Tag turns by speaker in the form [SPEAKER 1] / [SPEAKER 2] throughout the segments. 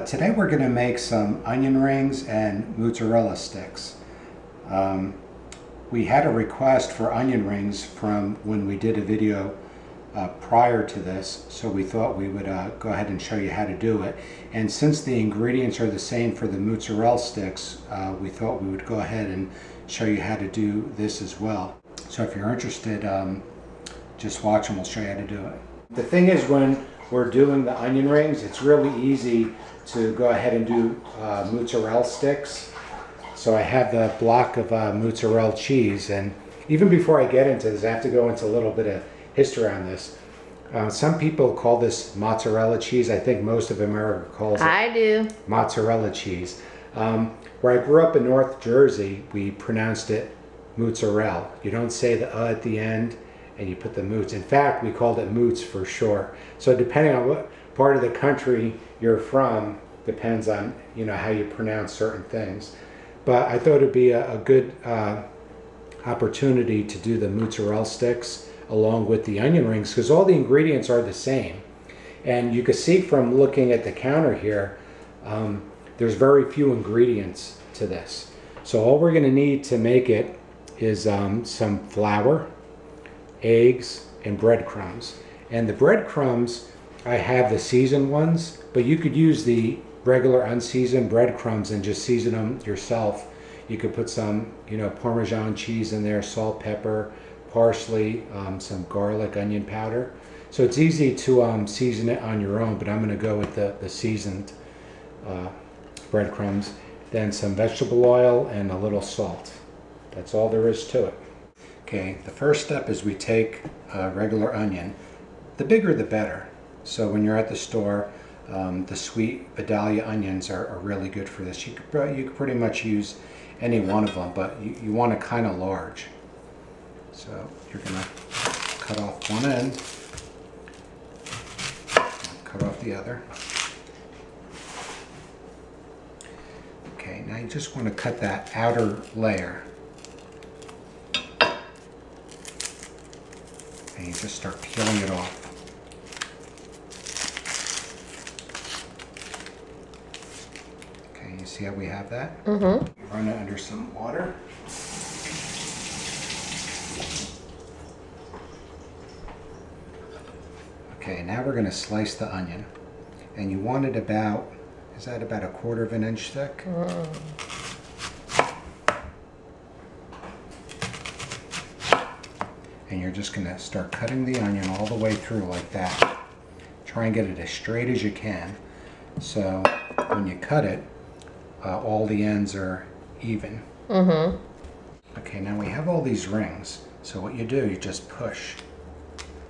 [SPEAKER 1] Today we're going to make some onion rings and mozzarella sticks. We had a request for onion rings from when we did a video prior to this, so we thought we would go ahead and show you how to do it. And since the ingredients are the same for the mozzarella sticks, we thought we would go ahead and show you how to do this as well. So if you're interested, just watch and we'll show you how to do it. The thing is, when we're doing the onion rings, it's really easy to go ahead and do mozzarella sticks. So I have the block of mozzarella cheese, and even before I get into this, I have to go into a little bit of history on this. Some people call this mozzarella cheese. I think most of America calls it mozzarella cheese. Where I grew up in North Jersey, we pronounced it mozzarella. You don't say the at the end, and you put the moots. In fact, we called it moots for short. So depending on what part of the country you're from, depends on how you pronounce certain things. But I thought it'd be a good opportunity to do the mozzarella sticks along with the onion rings, because all the ingredients are the same. And you can see from looking at the counter here, there's very few ingredients to this. So all we're going to need to make it is some flour, eggs, and breadcrumbs. And the breadcrumbs, I have the seasoned ones, but you could use the regular unseasoned breadcrumbs and just season them yourself. You could put some, Parmesan cheese in there, salt, pepper, parsley, some garlic, onion powder. So it's easy to season it on your own, but I'm going to go with the seasoned breadcrumbs, then some vegetable oil and a little salt. That's all there is to it. Okay, the first step is we take a regular onion. The bigger the better. So when you're at the store, the sweet Vidalia onions are really good for this. You could pretty much use any one of them, but you want it kind of large. So you're going to cut off one end, cut off the other. Okay, now you just want to cut that outer layer. And you just start peeling it off. Okay, you see how we have that? Mm-hmm. You run it under some water. Okay, now we're going to slice the onion. And you want it about, is that about 1/4 of an inch thick? Mm. And you're just going to start cutting the onion all the way through like that. Try and get it as straight as you can. So when you cut it, all the ends are even. Mm-hmm. Okay, now we have all these rings. So what you do, you just push.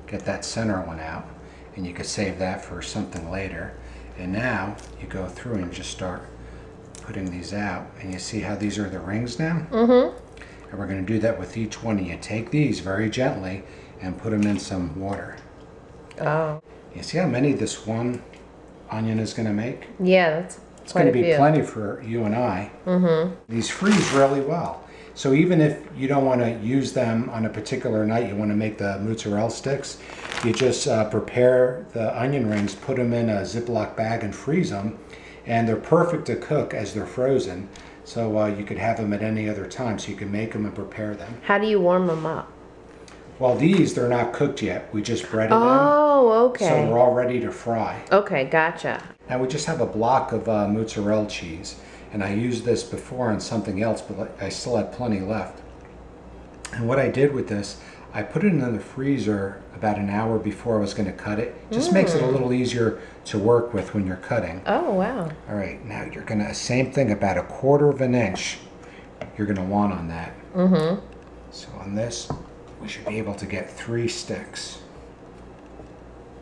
[SPEAKER 1] Get that center one out. And you could save that for something later. And now you go through and just start putting these out. And you see how these are the rings now? Mm-hmm. And we're going to do that with each one. And you take these very gently and put them in some water. Oh. You see how many this one onion is going to make?
[SPEAKER 2] Yeah, it's
[SPEAKER 1] going to be plenty for you and I. Mm-hmm. These freeze really well. So even if you don't want to use them on a particular night, you want to make the mozzarella sticks, you just prepare the onion rings, put them in a Ziploc bag and freeze them. And they're perfect to cook as they're frozen. So you could have them at any other time, so you can make them and prepare them.
[SPEAKER 2] How do you warm them up?
[SPEAKER 1] Well, these, they're not cooked yet. We just breaded them.
[SPEAKER 2] Oh, okay.
[SPEAKER 1] So they're all ready to fry.
[SPEAKER 2] Okay, gotcha.
[SPEAKER 1] Now we just have a block of mozzarella cheese. And I used this before on something else, but I still had plenty left. And what I did with this, I put it in the freezer about an hour before I was going to cut it. Just makes it a little easier to work with when you're cutting.
[SPEAKER 2] Oh, wow.
[SPEAKER 1] All right, now you're going to, same thing, about 1/4 of an inch you're going to want on that. Mm-hmm. So on this, we should be able to get 3 sticks.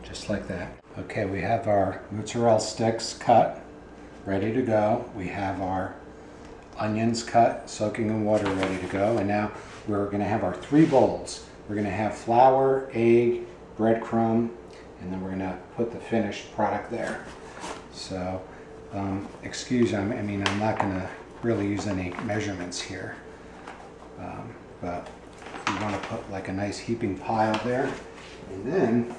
[SPEAKER 1] Just like that. Okay, we have our mozzarella sticks cut, ready to go. We have our onions cut, soaking in water, ready to go. And now we're going to have our 3 bowls. We're going to have flour, egg, breadcrumb, and then we're going to put the finished product there. So, excuse me, I mean, I'm not going to really use any measurements here. But you want to put like a nice heaping pile there. And then,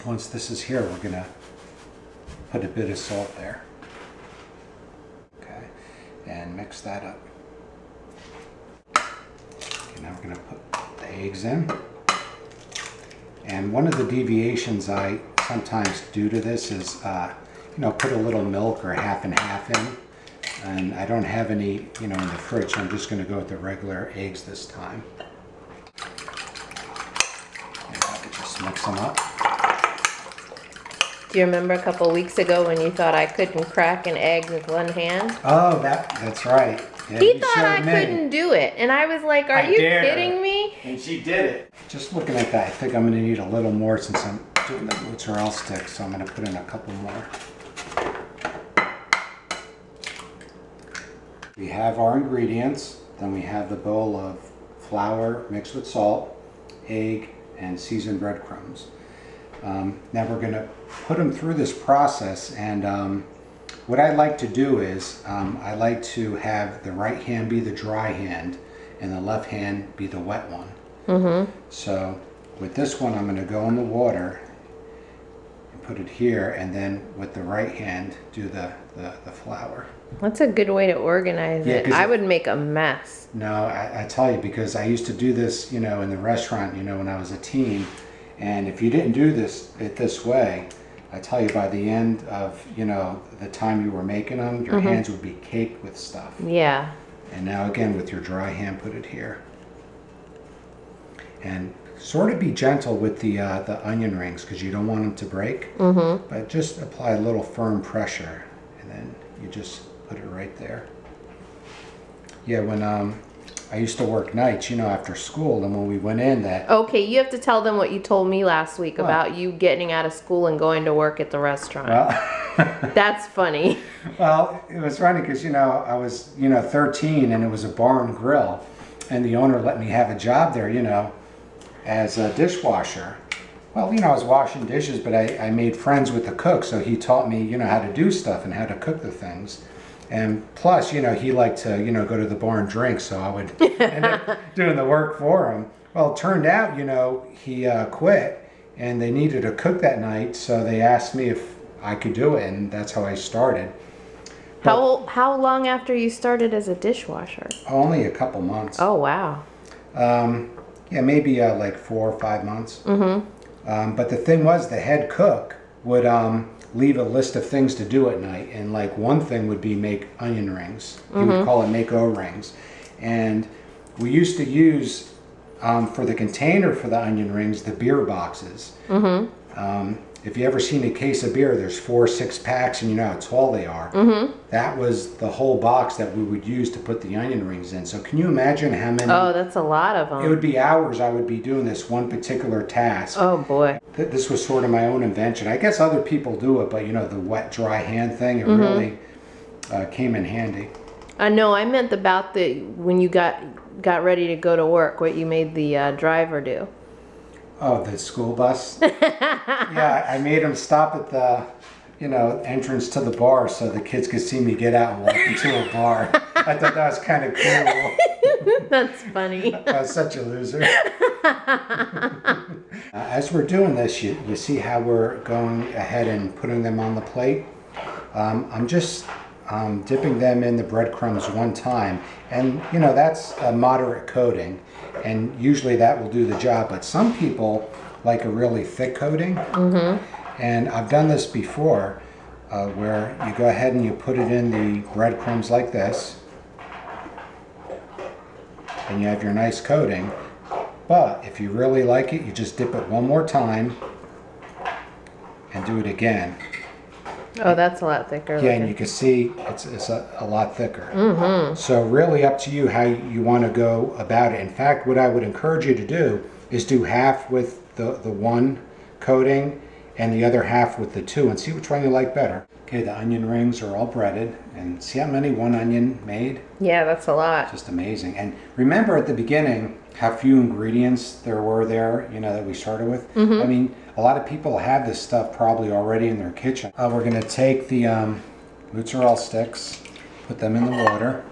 [SPEAKER 1] once this is here, we're going to put a bit of salt there. Okay, and mix that up. Okay, now we're going to put the eggs in. And one of the deviations I sometimes do to this is, you know, put a little milk or half and half in. And I don't have any, you know, in the fridge, so I'm just going to go with the regular eggs this time. And I would just mix them up.
[SPEAKER 2] Do you remember a couple weeks ago when you thought I couldn't crack an egg with one hand?
[SPEAKER 1] Oh, that's right. Yeah,
[SPEAKER 2] he thought I couldn't do it, and I was like, "Are you kidding me?"
[SPEAKER 1] And she did it. Just looking at that, I think I'm going to need a little more since I'm doing the mozzarella sticks, so I'm going to put in a couple more. We have our ingredients, then we have the bowl of flour mixed with salt, egg, and seasoned breadcrumbs. Now we're going to put them through this process, and what I like to do is I like to have the right hand be the dry hand and the left hand be the wet one. Mm-hmm. So with this one I'm going to go in the water and put it here, and then with the right hand do the flour.
[SPEAKER 2] That's a good way to organize it. I would make a mess.
[SPEAKER 1] No, I tell you, because I used to do this, you know, in the restaurant, you know, when I was a teen, and if you didn't do it this way, I tell you, by the end of, you know, the time you were making them, your hands would be caked with stuff.
[SPEAKER 2] Yeah.
[SPEAKER 1] And now again, with your dry hand, put it here. And sort of be gentle with the onion rings, because you don't want them to break. Mm-hmm. But just apply a little firm pressure, and then you just put it right there. Yeah, when I used to work nights, you know, after school, and when we went in that...
[SPEAKER 2] Okay, you have to tell them what you told me last week about you getting out of school and going to work at the restaurant.
[SPEAKER 1] Well,
[SPEAKER 2] that's funny.
[SPEAKER 1] Well, it was funny because, you know, I was, you know, 13, and it was a bar and grill, and the owner let me have a job there, you know, as a dishwasher. Well, you know, I was washing dishes, but I made friends with the cook, so he taught me, you know, how to do stuff and how to cook the things. And plus, you know, he liked to, you know, go to the bar and drink, so I would end up doing the work for him. Well, it turned out, you know, he quit, and they needed a cook that night, so they asked me if I could do it, and that's how I started. But
[SPEAKER 2] how long after you started as a dishwasher?
[SPEAKER 1] Only a couple months.
[SPEAKER 2] Oh, wow.
[SPEAKER 1] Yeah, maybe like 4 or 5 months. Mm-hmm. But the thing was, the head cook would leave a list of things to do at night, and like one thing would be make onion rings. He would call it make O-rings. And we used to use, for the container for the onion rings, the beer boxes. If you ever seen a case of beer, there's 4 6-packs, and you know how tall they are. That was the whole box that we would use to put the onion rings in. So can you imagine how many?
[SPEAKER 2] Oh, that's a lot of them.
[SPEAKER 1] It would be hours I would be doing this one particular task.
[SPEAKER 2] Oh boy.
[SPEAKER 1] This was sort of my own invention. I guess other people do it, but you know, the wet, dry hand thing, it really came in handy. No,
[SPEAKER 2] I meant about when you got ready to go to work, what you made the driver do.
[SPEAKER 1] Oh, the school bus? Yeah, I made him stop at the, you know, entrance to the bar so the kids could see me get out and walk into a bar. I thought that was kind of cool.
[SPEAKER 2] That's funny.
[SPEAKER 1] I was such a loser. As we're doing this, you see how we're going ahead and putting them on the plate? I'm just dipping them in the breadcrumbs one time, and you know, that's a moderate coating, and usually that will do the job, but some people like a really thick coating. And I've done this before, where you go ahead and you put it in the breadcrumbs like this, and you have your nice coating. But if you really like it, you just dip it one more time and do it again.
[SPEAKER 2] Oh, that's a lot thicker.
[SPEAKER 1] Yeah, and you can see it's a lot thicker. So really up to you how you want to go about it. In fact, what I would encourage you to do is do half with the one coating and the other half with the two, and see which one you like better. Okay, the onion rings are all breaded, and see how many one onion made?
[SPEAKER 2] Yeah, that's a lot.
[SPEAKER 1] Just amazing. And remember at the beginning how few ingredients there were there, you know, that we started with? I mean, a lot of people have this stuff probably already in their kitchen. We're going to take the mozzarella sticks, put them in the water.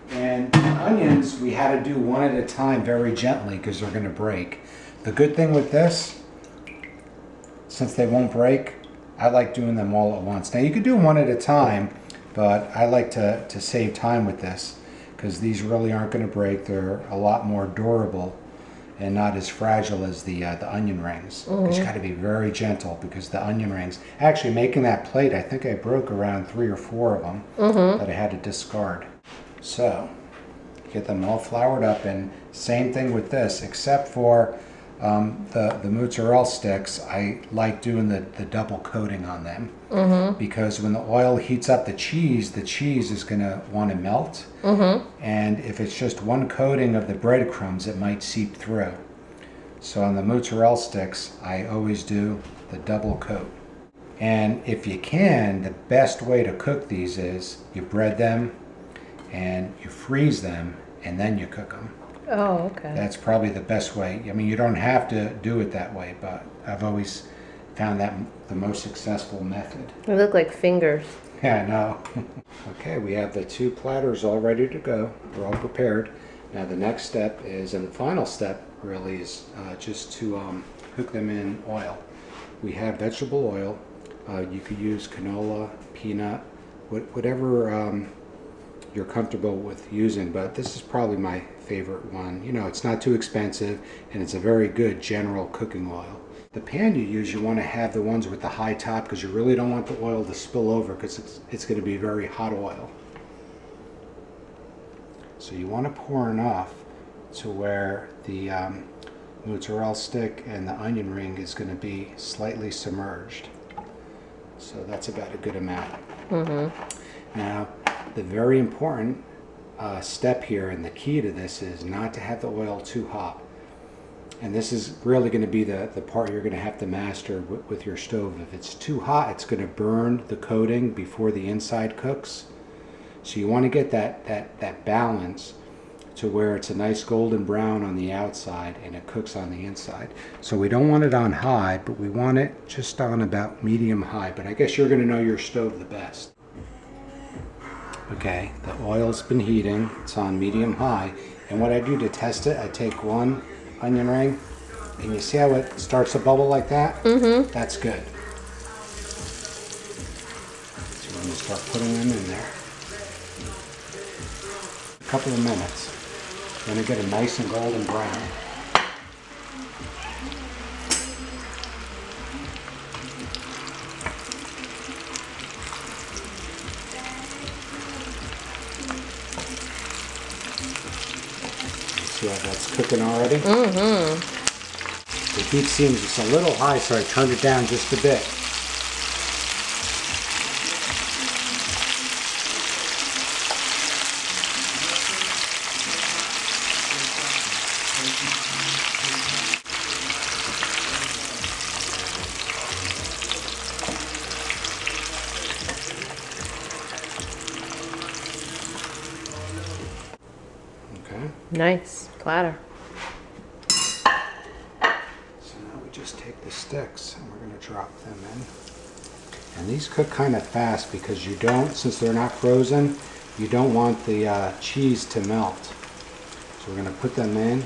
[SPEAKER 1] And the onions, we had to do one at a time very gently because they're going to break. The good thing with this, since they won't break, I like doing them all at once. Now you could do them one at a time, but I like to save time with this because these really aren't going to break. They're a lot more durable and not as fragile as the onion rings. You got to be very gentle because the onion rings, actually making that plate, I think I broke around 3 or 4 of them that I had to discard. So get them all floured up, and same thing with this, except for the mozzarella sticks. I like doing the double coating on them because when the oil heats up the cheese is going to want to melt. And if it's just one coating of the breadcrumbs, it might seep through. So on the mozzarella sticks, I always do the double coat. And if you can, the best way to cook these is you bread them and you freeze them and then you cook them.
[SPEAKER 2] Oh, okay.
[SPEAKER 1] That's probably the best way. I mean, you don't have to do it that way, but I've always found that the most successful method.
[SPEAKER 2] They look like fingers.
[SPEAKER 1] Yeah, I know. Okay, we have the 2 platters all ready to go. We're all prepared. Now the next step is, and the final step really is just to cook them in oil. We have vegetable oil. You could use canola, peanut, whatever you're comfortable with using, but this is probably my favorite one. You know, it's not too expensive and it's a very good general cooking oil. The pan you use, you want to have the ones with the high top because you really don't want the oil to spill over because it's going to be very hot oil. So you want to pour enough to where the mozzarella stick and the onion ring is going to be slightly submerged. So that's about a good amount. Now, the very important step here, and the key to this, is not to have the oil too hot. And this is really going to be the part you're going to have to master with your stove. If it's too hot, it's going to burn the coating before the inside cooks. So you want to get that balance to where it's a nice golden brown on the outside and it cooks on the inside. So we don't want it on high, but we want it just on about medium high. But I guess you're going to know your stove the best. Okay, the oil's been heating. It's on medium high. And what I do to test it, I take one onion ring, and you see how it starts to bubble like that? That's good. So we're going to start putting them in there. A couple of minutes. You're going to get a nice and golden brown. See how that's cooking already? The heat seems just a little high, so I turned it down just a bit.
[SPEAKER 2] Nice platter.
[SPEAKER 1] So now we just take the sticks and we're going to drop them in. And these cook kind of fast because you don't, since they're not frozen, you don't want the cheese to melt. So we're going to put them in,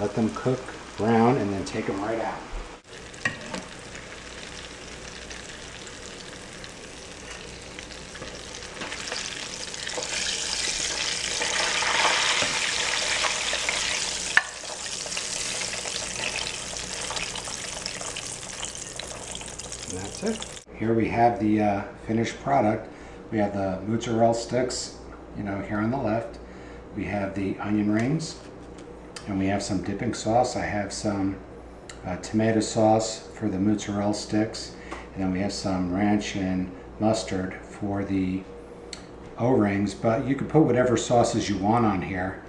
[SPEAKER 1] let them cook brown, and then take them right out. And that's it. Here we have the finished product. We have the mozzarella sticks, you know, here on the left. We have the onion rings, and we have some dipping sauce. I have some tomato sauce for the mozzarella sticks, and then we have some ranch and mustard for the O-rings, but you can put whatever sauces you want on here.